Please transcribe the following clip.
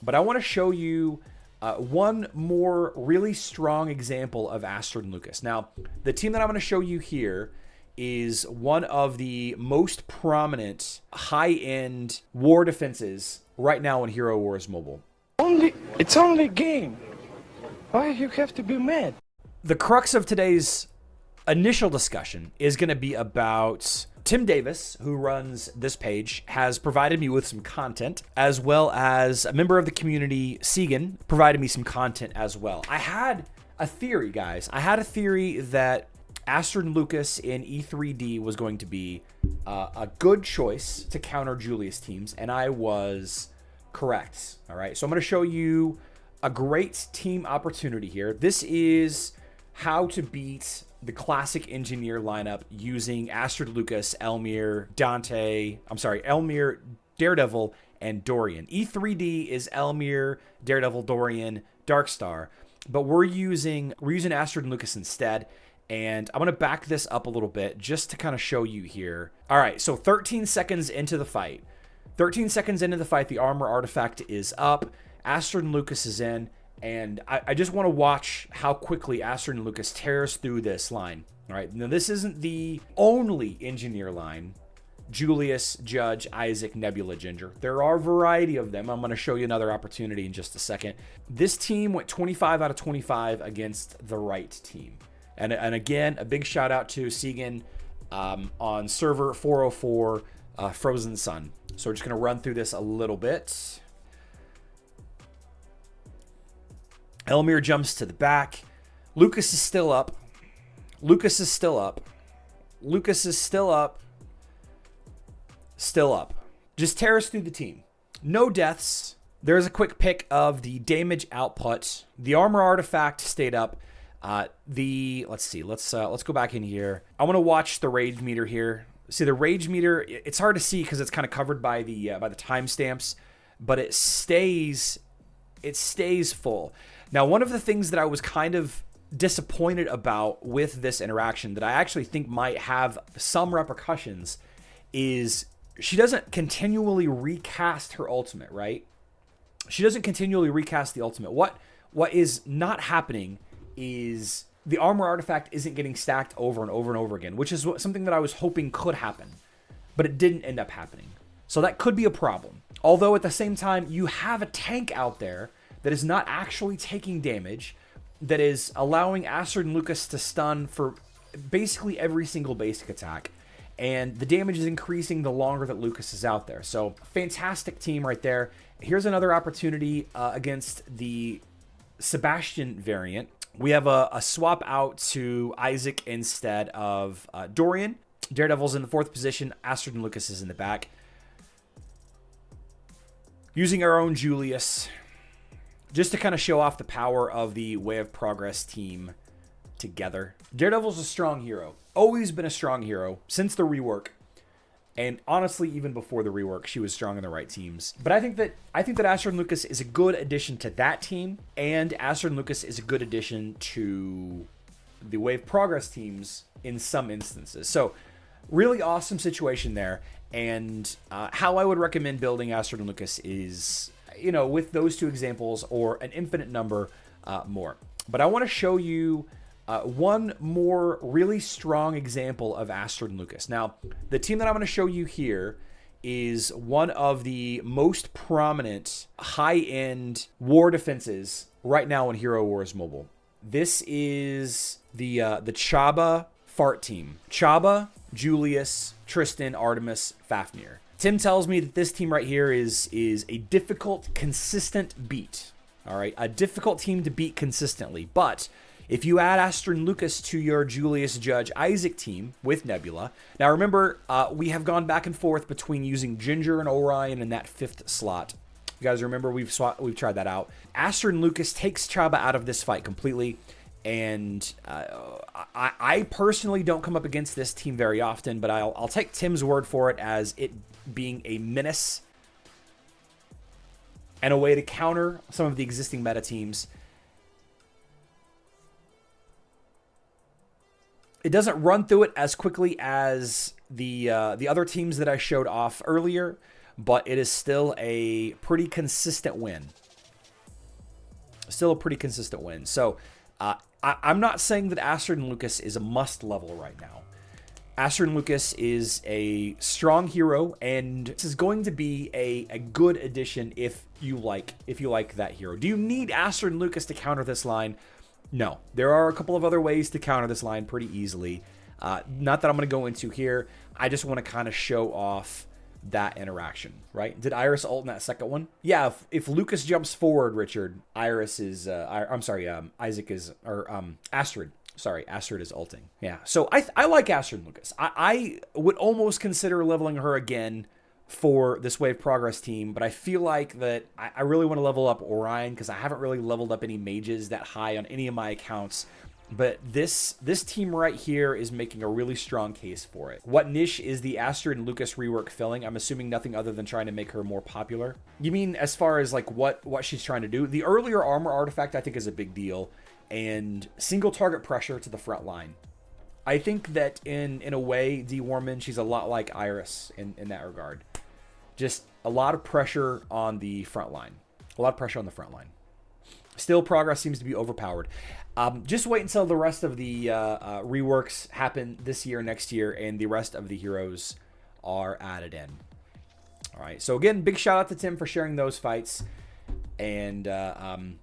But I want to show you one more really strong example of Astrid and Lucas. Now, the team that I'm going to show you here is one of the most prominent high-end war defenses right now in Hero Wars Mobile. It's only a game. Why you have to be mad? The crux of today's initial discussion is going to be about Tim Davis, who runs this page, has provided me with some content, as well as a member of the community, Segan, provided me some content as well. I had a theory, guys. I had a theory that Astrid and Lucas in E3D was going to be a good choice to counter Julius teams, and I was correct. All right, so I'm going to show you a great team opportunity here. This is how to beat the classic engineer lineup using Astrid, Lucas, Elmir, Daredevil, and Dorian. E3D is Elmir, Daredevil, Dorian, Darkstar, but we're using Astrid and Lucas instead. And I'm going to back this up a little bit just to kind of show you here. All right, so 13 seconds into the fight. 13 seconds into the fight, the armor artifact is up. Astrid and Lucas is in. And I just want to watch how quickly Astrid and Lucas tears through this line. All right, now this isn't the only engineer line. Julius, Judge, Isaac, Nebula, Ginger. There are a variety of them. I'm going to show you another opportunity in just a second. This team went 25 out of 25 against the right team. And again, a big shout out to Segan on server 404 Frozen Sun. So we're just going to run through this a little bit. Elmir jumps to the back. Lucas is still up. Lucas is still up. Lucas is still up. Still up. Just tears through the team. No deaths. There's a quick pick of the damage output. The armor artifact stayed up. Let's see. Let's go back in here. I want to watch the rage meter here. See, the rage meter, it's hard to see because it's kind of covered by the timestamps, but it stays full. Now, one of the things that I was kind of disappointed about with this interaction that I actually think might have some repercussions is she doesn't continually recast her ultimate, right? She doesn't continually recast the ultimate. What is not happening is the armor artifact isn't getting stacked over and over and over again, which is something that I was hoping could happen, but it didn't end up happening. So that could be a problem. Although at the same time, you have a tank out there that is not actually taking damage, that is allowing Astrid and Lucas to stun for basically every single basic attack. And the damage is increasing the longer that Lucas is out there. So fantastic team right there. Here's another opportunity against the Sebastian variant. We have a swap out to Isaac instead of Dorian. Daredevil's in the 4th position. Astrid and Lucas is in the back. Using our own Julius, just to kind of show off the power of the Way of Progress team together. Daredevil's a strong hero. Always been a strong hero since the rework. And honestly, even before the rework, she was strong in the right teams. But I think that Astrid and Lucas is a good addition to that team, and Astrid and Lucas is a good addition to the Way of Progress teams in some instances. So really awesome situation there. And how I would recommend building Astrid and Lucas is, you know, with those two examples or an infinite number more. But I want to show you one more really strong example of Astrid and Lucas. Now, the team that I'm going to show you here is one of the most prominent high-end war defenses right now in Hero Wars Mobile. This is the Chabba Fart team. Chabba, Julius, Tristan, Artemis, Fafnir. Tim tells me that this team right here is a difficult, consistent beat. All right, a difficult team to beat consistently. But if you add Astrid and Lucas to your Julius Judge Isaac team with Nebula, now remember, we have gone back and forth between using Ginger and Orion in that 5th slot. You guys remember we've tried that out. Astrid and Lucas takes Chabba out of this fight completely. And I personally don't come up against this team very often, but I'll take Tim's word for it as it being a menace and a way to counter some of the existing meta teams. It doesn't run through it as quickly as the other teams that I showed off earlier, but it is still a pretty consistent win. Still a pretty consistent win. So I'm not saying that Astrid and Lucas is a must level right now. Astrid and Lucas is a strong hero, and this is going to be a good addition if you like that hero. Do you need Astrid and Lucas to counter this line? No. There are a couple of other ways to counter this line pretty easily. Not that I'm going to go into here. I just want to kind of show off that interaction, right? Did Iris ult in that second one? Yeah, if Lucas jumps forward, Richard, Iris is, Isaac is, or Astrid. Sorry, Astrid is ulting. Yeah, so I like Astrid and Lucas. I would almost consider leveling her again for this Wave Progress team, but I feel like that I really want to level up Orion because I haven't really leveled up any mages that high on any of my accounts. But this team right here is making a really strong case for it. What niche is the Astrid and Lucas rework filling? I'm assuming nothing other than trying to make her more popular. You mean as far as like what she's trying to do? The earlier armor artifact I think is a big deal. And single target pressure to the front line. I think that in a way, D. Warman, she's a lot like Iris in that regard. Just a lot of pressure on the front line. A lot of pressure on the front line. Still, progress seems to be overpowered. Just wait until the rest of the reworks happen this year, next year, and the rest of the heroes are added in. All right. So again, big shout out to Tim for sharing those fights. And